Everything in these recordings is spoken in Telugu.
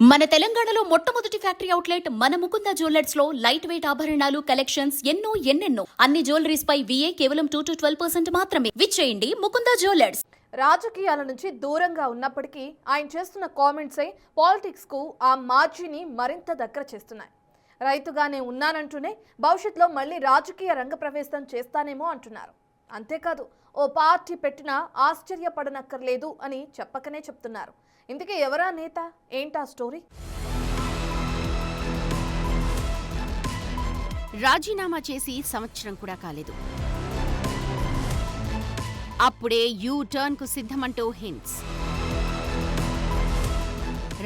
మన తెలంగాణలో మొట్టమొదటి ఫ్యాక్టరీ అవుట్లెట్ మన ముకుంద జ్యువెలర్స్ లో లైట్ వెయిట్ ఆభరణాలు కలెక్షన్స్ ఎన్నెన్నో అన్ని జ్యువెలరీస్ పై VA కేవలం 2 to 12% మాత్రమే. విచ్చేయండి ముకుంద జ్యువెలర్స్. రాజకీయాల నుంచి దూరంగా ఉన్నప్పటికీ ఆయన చేస్తున్న కామెంట్సే పాలిటిక్స్ కు ఆ మార్జిని మరింత దగ్గర చేస్తున్నాయి. రైతుగానే ఉన్నానంటూనే భవిష్యత్తులో మళ్ళీ రాజకీయ రంగ ప్రవేశం చేస్తానేమో అంటున్నారు. అంతేకాదు ఓ పార్టీ పెట్టినా ఆశ్చర్యపడనక్కర్లేదు అని చెప్పకనే చెప్తున్నారు. ఇందుకే ఎవరా నేత, ఏంటా స్టోరీ? రాజీనామా చేసి సంవత్సరం కూడా కాలేదు. అప్పుడే టర్న్ కు సిద్ధమంటూ హింట్స్.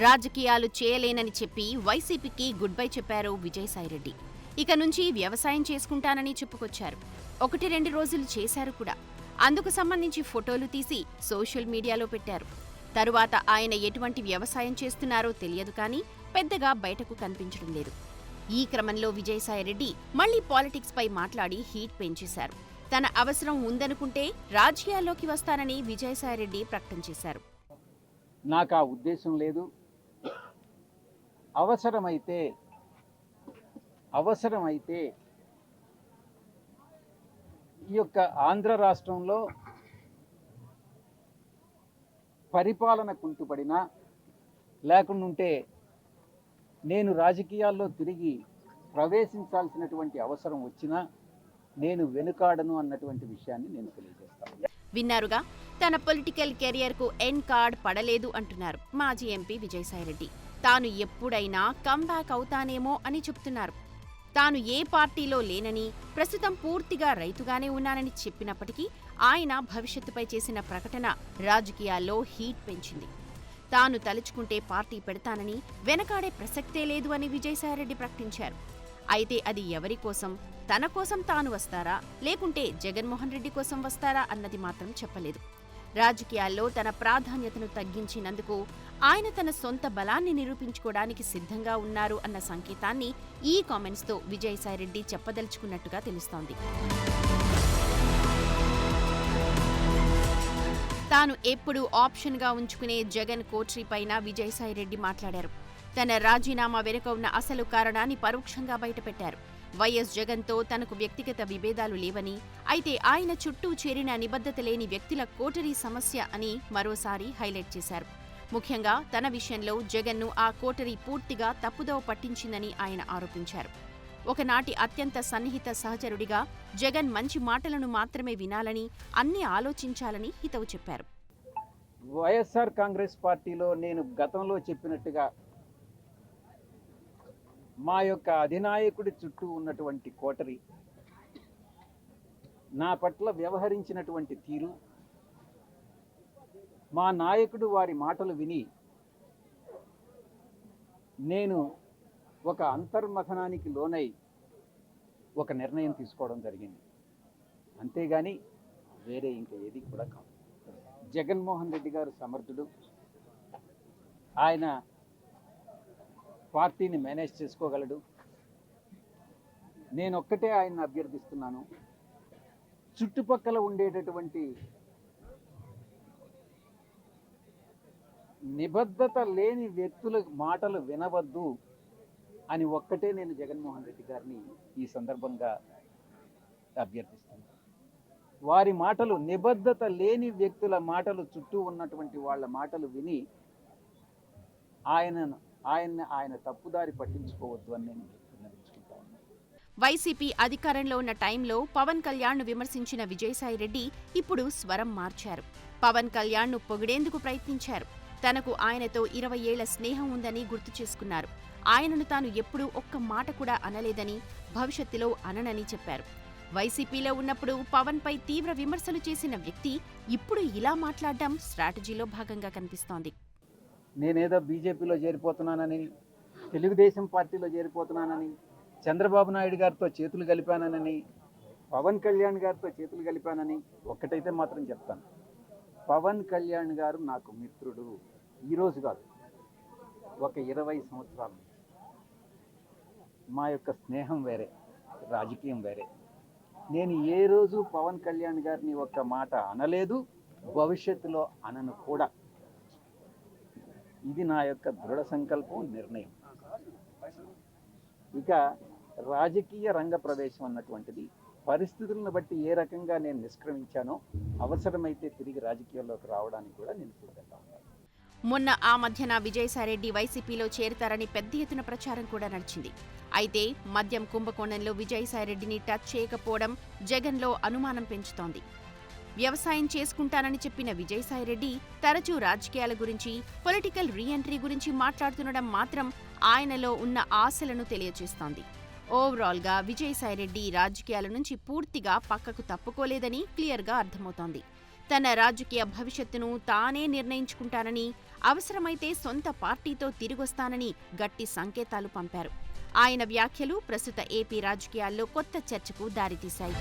రాజకీయాలు చేయలేనని చెప్పి వైసీపీకి గుడ్ బై చెప్పారు విజయసాయిరెడ్డి. ఇక నుంచి వ్యవసాయం చేసుకుంటానని చెప్పుకొచ్చారు. 1-2 రోజులు చేశారు కూడా. అందుకు సంబంధించి ఫోటోలు తీసి సోషల్ మీడియాలో పెట్టారు. తరువాత ఆయన ఎటువంటి వ్యవసాయం చేస్తున్నారో తెలియదు కానీ పెద్దగా బయటకు కనిపించడం లేదు. ఈ క్రమంలో విజయసాయిరెడ్డి మళ్లీ పాలిటిక్స్ పై మాట్లాడి హీట్ పెంచేశారు. తన అవసరం ఉందనుకుంటే రాజకీయాల్లోకి వస్తానని విజయసాయిరెడ్డి ప్రకటన చేశారు. నాకు ఆ ఉద్దేశం లేదు. అవసరమైతే ఈ యొక్క ఆంధ్ర రాష్ట్రంలో పరిపాలన కుంటుపడినా లేకుంటే నేను రాజకీయాల్లో తిరిగి ప్రవేశించాల్సినటువంటి అవసరం వచ్చినా నేను వెనుకాడను అన్నటువంటి విషయాన్ని నేను తెలియజేస్తాను. విన్నారుగా, తన పొలిటికల్ కెరియర్ కు ఎండ్ కార్డ్ పడలేదు అంటున్నారు మాజీ ఎంపీ విజయసాయిరెడ్డి. తాను ఎప్పుడైనా కమ్బ్యాక్ అవుతానేమో అని చెప్తున్నారు. తాను ఏ పార్టీలో లేనని, ప్రస్తుతం పూర్తిగా రైతుగానే ఉన్నానని చెప్పినప్పటికీ ఆయన భవిష్యత్తుపై చేసిన ప్రకటన రాజకీయాల్లో హీట్ పెంచింది. తాను తలుచుకుంటే పార్టీ పెడతానని, వెనకాడే ప్రసక్తే లేదు అని విజయసాయిరెడ్డి ప్రకటించారు. అయితే అది ఎవరి కోసం, తన కోసం తాను వస్తారా లేకుంటే జగన్మోహన్ రెడ్డి కోసం వస్తారా అన్నది మాత్రం చెప్పలేదు. రాజకీయాల్లో తన ప్రాధాన్యతను తగ్గించినందుకు ఆయన తన సొంత బలాన్ని నిరూపించుకోవడానికి సిద్ధంగా ఉన్నారు అన్న సంకేతాన్ని ఈ కామెంట్స్తో విజయసాయిరెడ్డి చెప్పదలుచుకున్నట్టుగా తెలుస్తోంది. తాను ఎప్పుడూ ఆప్షన్గా ఉంచుకునే జగన్ కోట్రీ పైన విజయసాయిరెడ్డి మాట్లాడారు. తన రాజీనామా వెనుక ఉన్న అసలు కారణాన్ని పరోక్షంగా బయటపెట్టారు. వైఎస్ జగన్తో తనకు వ్యక్తిగత విభేదాలు లేవని, అయితే ఆయన చుట్టూ చేరిన నిబద్ధత లేని వ్యక్తుల కోటరీ సమస్య అని మరోసారి హైలైట్ చేశారు. ముఖ్యంగా తన విషయంలో జగన్ను ఆ కోటరీ పూర్తిగా తప్పుదోవ పట్టించిందని ఆయన ఆరోపించారు. ఒకనాటి అత్యంత సన్నిహిత సహచరుడిగా జగన్ మంచి మాటలను మాత్రమే వినాలని, అన్ని ఆలోచించాలని హితవు చెప్పారు. వైఎస్ఆర్ కాంగ్రెస్ పార్టీలో నేను గతంలో చెప్పినట్టుగా మా యొక్క అధినాయకుడి చుట్టూ ఉన్నటువంటి కోటరీ, నా పట్ల వ్యవహరించినటువంటి తీరు, మా నాయకుడు వారి మాటలు విని నేను ఒక అంతర్మథనానికి లోనై ఒక నిర్ణయం తీసుకోవడం జరిగింది. అంతేగాని వేరే ఇంకా ఏది కూడా కాదు. జగన్మోహన్ రెడ్డి గారు సమర్థుడు. ఆయన పార్టీని మేనేజ్ చేసుకోగలడు. నేను ఒక్కటే ఆయన్ని అభ్యర్థిస్తున్నాను, చుట్టుపక్కల ఉండేటటువంటి నిబద్ధత లేని వ్యక్తుల మాటలు వినవద్దు అని ఒక్కటే నేను జగన్మోహన్ రెడ్డి గారిని ఈ సందర్భంగా అభ్యర్థిస్తున్నాను. వారి మాటలు, నిబద్ధత లేని వ్యక్తుల మాటలు, చుట్టూ ఉన్నటువంటి వాళ్ళ మాటలు విని ఆయన తప్పుదారి పట్టించుకోవద్దు అని నేను విన్నవించుకుంటా ఉన్నాను. వైసీపీ అధికారంలో ఉన్న టైంలో పవన్ కళ్యాణ్ను విమర్శించిన విజయసాయిరెడ్డి ఇప్పుడు స్వరం మార్చారు. పవన్ కళ్యాణ్ను పొగిడేందుకు ప్రయత్నించారు. తనకు ఆయనతో 20 ఏళ్ల స్నేహం ఉందని గుర్తు చేసుకున్నారు. ఆయనను తాను ఎప్పుడూ ఒక్క మాట కూడా అనలేదని, భవిష్యత్తులో అననని చెప్పారు. వైసీపీలో ఉన్నప్పుడు పవన్పై తీవ్ర విమర్శలు చేసిన వ్యక్తి ఇప్పుడు ఇలా మాట్లాడడం స్ట్రాటజీలో భాగంగా కనిపిస్తోంది. నేనేదో బీజేపీలో చేరిపోతున్నానని, తెలుగుదేశం పార్టీలో చేరిపోతున్నానని, చంద్రబాబు నాయుడు గారితో చేతులు కలిపానని, పవన్ కళ్యాణ్ గారితో చేతులు కలిపానని ఒక్కటైతే మాత్రం చెప్తాను. పవన్ కళ్యాణ్ గారు నాకు మిత్రుడు. ఈరోజు కాదు, ఒక 20 సంవత్సరాలు. మా యొక్క స్నేహం వేరే, రాజకీయం వేరే. నేను ఏ రోజు పవన్ కళ్యాణ్ గారిని ఒక్క మాట అనలేదు, భవిష్యత్తులో అనను కూడా. ఇది నా యొక్క దృఢ సంకల్పం, నిర్ణయం. ఇక రాజకీయ రంగ ప్రవేశం అన్నటువంటిది పరిస్థితులను బట్టి ఏ రకంగా నేను నిష్క్రమించానో అవసరమైతే తిరిగి రాజకీయాల్లోకి రావడానికి కూడా నేను సిద్ధంగా ఉన్నాను. మొన్న ఆ మధ్యన విజయసాయిరెడ్డి వైసీపీలో చేరతారని పెద్ద ఎత్తున ప్రచారం కూడా నడిచింది. అయితే మద్యం కుంభకోణంలో విజయసాయిరెడ్డిని టచ్ చేయకపోవడం జగన్లో అనుమానం పెంచుతోంది. వ్యవసాయం చేసుకుంటానని చెప్పిన విజయసాయిరెడ్డి తరచూ రాజకీయాల గురించి, పొలిటికల్ రీఎంట్రీ గురించి మాట్లాడుతుండడం మాత్రం ఆయనలో ఉన్న ఆశలను తెలియజేస్తోంది. ఓవరాల్గా విజయసాయిరెడ్డి రాజకీయాల నుంచి పూర్తిగా పక్కకు తప్పుకోలేదని క్లియర్గా అర్థమవుతోంది. తన రాజకీయ భవిష్యత్తును తానే నిర్ణయించుకుంటానని, అవసరమైతే సొంత పార్టీతో తిరిగొస్తానని గట్టి సంకేతాలు పంపారు. ఆయన వ్యాఖ్యలు ప్రస్తుత ఏపీ రాజకీయాల్లో కొత్త చర్చకు దారితీశాయి.